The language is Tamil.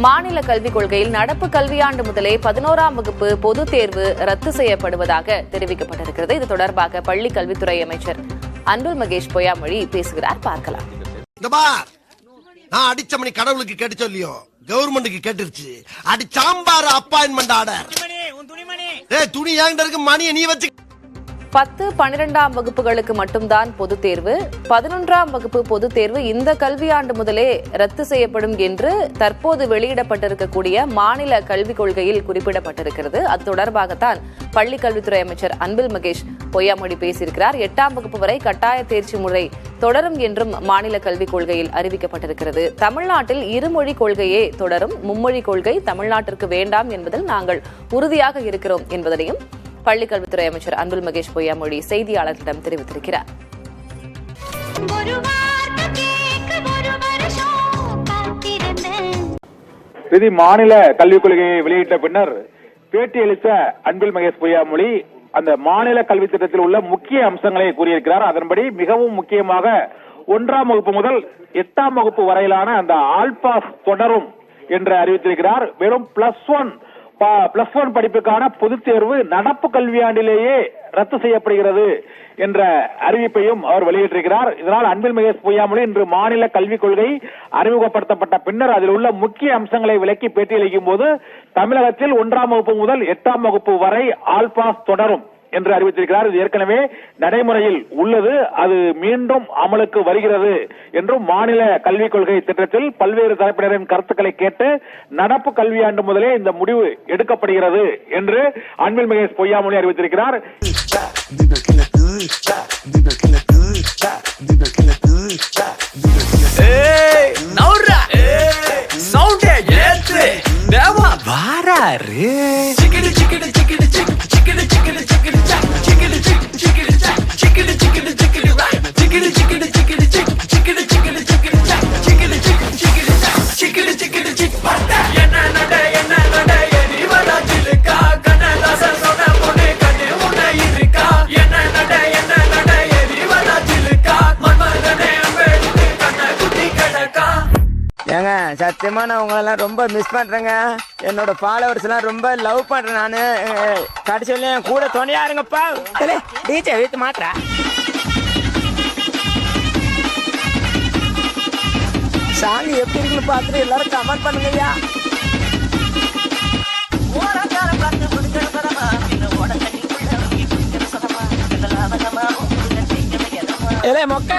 மாநில கல்விக் கொள்கையில் நடப்பு கல்வியாண்டு முதலே 11ஆம் வகுப்பு பொதுத் தேர்வு ரத்து செய்யப்படுவதாக தெரிவிக்கப்பட்டிருக்கிறது. இது தொடர்பாக பள்ளி கல்வித்துறை அமைச்சர் அன்பில் மகேஷ் பொய்யாமொழி பேசுகிறார். பார்க்கலாம். நான் அடிச்ச மணி கடவுளுக்கு கேட்டு சொல்லியோ கவர்மெண்ட்டுக்கு கேட்டுருச்சு. அடி சாம்பார் அப்பாயின்மெண்ட் ஆர்டர். துணி ஏங்கிட்ட இருக்கு, மணியை நீ வச்சு. 10, 12ஆம் வகுப்புகளுக்கு மட்டும்தான் பொதுத் தேர்வு. 11ஆம் வகுப்பு பொதுத் தேர்வு இந்த கல்வியாண்டு முதலே ரத்து செய்யப்படும் என்று தற்போது வெளியிடப்பட்டிருக்கக்கூடிய மாநில கல்விக் கொள்கையில் குறிப்பிடப்பட்டிருக்கிறது. அது தொடர்பாகத்தான் பள்ளி கல்வித்துறை அமைச்சர் அன்பில் மகேஷ் பொய்யாமொழி பேசியிருக்கிறார். 8ஆம் வகுப்பு வரை கட்டாய தேர்ச்சி முறை தொடரும் என்றும் மாநில கல்விக் கொள்கையில் அறிவிக்கப்பட்டிருக்கிறது. தமிழ்நாட்டில் இருமொழி கொள்கையே தொடரும், மும்மொழி கொள்கை தமிழ்நாட்டிற்கு வேண்டாம் என்பதில் நாங்கள் உறுதியாக இருக்கிறோம் என்பதனையும் பள்ளிக் கல்வித்துறை அமைச்சர் அன்பில் மகேஷ் பொய்யாமொழி செய்தியாளர்களிடம் தெரிவித்திருக்கிறார். மாநில கல்விக் கொள்கையை வெளியிட்ட பின்னர் பேட்டியளித்த அன்பில் மகேஷ் பொய்யாமொழி அந்த மாநில கல்வி திட்டத்தில் உள்ள முக்கிய அம்சங்களை கூறியிருக்கிறார். அதன்படி மிகவும் முக்கியமாக 1ஆம் வகுப்பு முதல் 8ஆம் வகுப்பு வரையிலான அந்த ஆல் பாஸ் தொடரும் என்று அறிவித்திருக்கிறார். வெறும் பிளஸ் ஒன் படிப்புக்கான பொதுத் தேர்வு நடப்பு கல்வியாண்டிலேயே ரத்து செய்யப்படுகிறது என்ற அறிவிப்பையும் அவர் வெளியிட்டிருக்கிறார். இதனால் அன்பில் மகேஷ் பொய்யாமொழி இன்று மாநில கல்விக் கொள்கை அறிமுகப்படுத்தப்பட்ட பின்னர் அதில் உள்ள முக்கிய அம்சங்களை விளக்கி பேட்டியளிக்கும் போது தமிழகத்தில் 1ஆம் வகுப்பு முதல் 8ஆம் வகுப்பு வரை ஆல் பாஸ் தொடரும் என்று அறிவித்திருக்கிறார். இது ஏற்கனவே நடைமுறையில் உள்ளது, அது மீண்டும் அமலுக்கு வருகிறது என்றும் மாநில கல்விக் கொள்கை திட்டத்தில் பல்வேறு தரப்பினரின் கருத்துக்களை கேட்டு நடப்பு கல்வியாண்டு முதலே இந்த முடிவு எடுக்கப்படுகிறது என்று அன்பில் மகேஷ் பொய்யாமொழி அறிவித்திருக்கிறார். ஏங்க சத்தியமா நான் உங்களெல்லாம் ரொம்ப மிஸ் பண்றேங்க. என்னோட ஃபாலோவர்ஸ் எல்லாம் ரொம்ப லவ் பண்றேன். நானு கடைசியில என் கூட துணையா இருங்கப்பா. டீச்சை வீட்டு மாத்திரா சாங் எப்படி இருக்குன்னு பார்த்துட்டு எல்லாரும் கமெண்ட் பண்ணுங்கய்யா. மொக்க